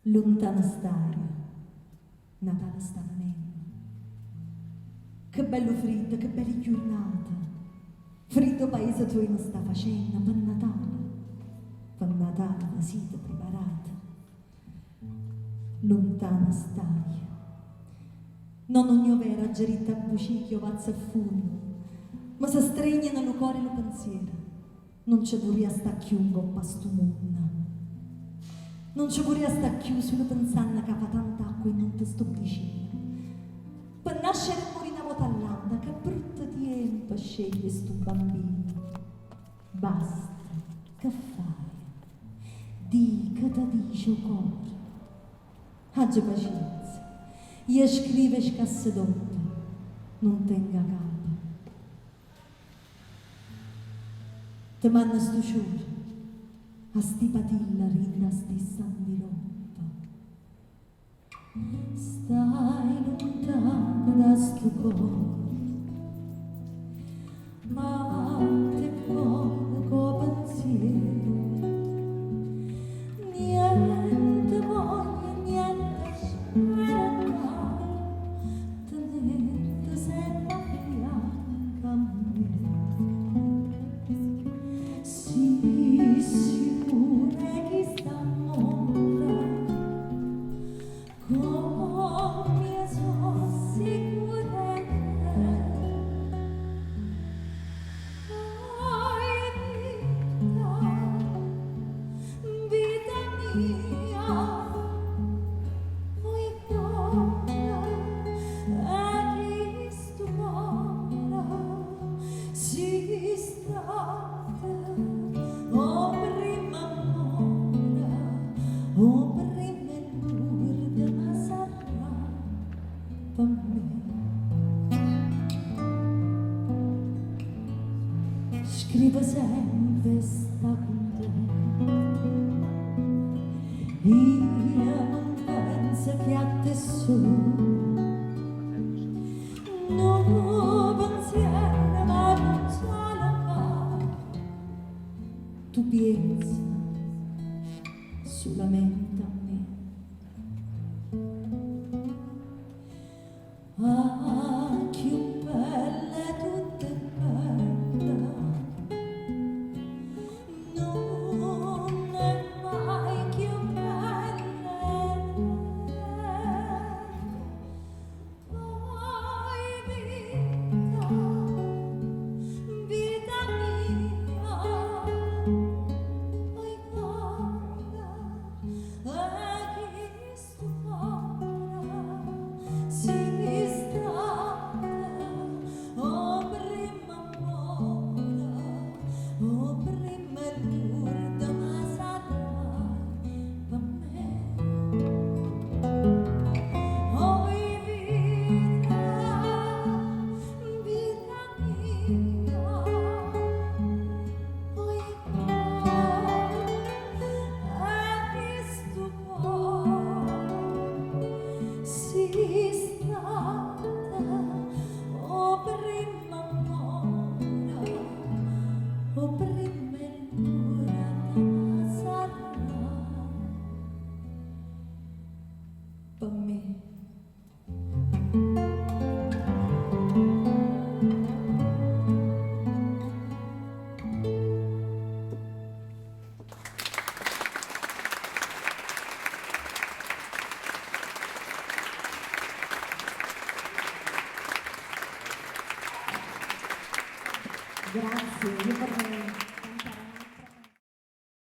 Lontana stai, Natale sta venendo. Che bello freddo, che belle giornate. Freddo paese tu non sta facendo per Natale. Per Natale siete preparati. Lontana stai. Non ogni vera geritta a bucicchio pazza a fumo, ma si stregna nel cuore e lo pensiero. Non ci vorrei stare chiungo a sto mondo. Non ci vorrei stare chiuso solo pensando che fa tanta acqua e non ti sto vicino. Per nascere e morire una volta all'anno, che brutto tempo sceglie sto bambino. Basta, che fai? Dì che ti dice il cuore. Aggi pazienza, io scrivo scasse dopo, non tenga capo. Ti mando sto ciuro. A sti patilla rinda sti santi rompa. Stai lontano da sto cuore, ma te buono co pensiero. Niente voglia, niente spera, tenerti sempre a fianco a me. Sì, sicura che sta amore, come sono sicura che vita mia, vuoi cuore, e Cristo cuore, si state, o prima amore, o prima lourde, ma sarà per me. Scrivo sempre sta con te. Io non penso che a te solo, non pensiero ma non ce la fa. Tu pensi solamente a me. Ah, che bella tutta bella. Non è mai più bella. Poi vita, vita mia, poi guarda, chi sto cuore, si sta, o prima amore, o prima lourde, ma sarà per me. Oi vita, vita mia, oi cuore, Cristo cuore, si stata, o prima amore, o prima lourde, ma sarà per me. Grazie, io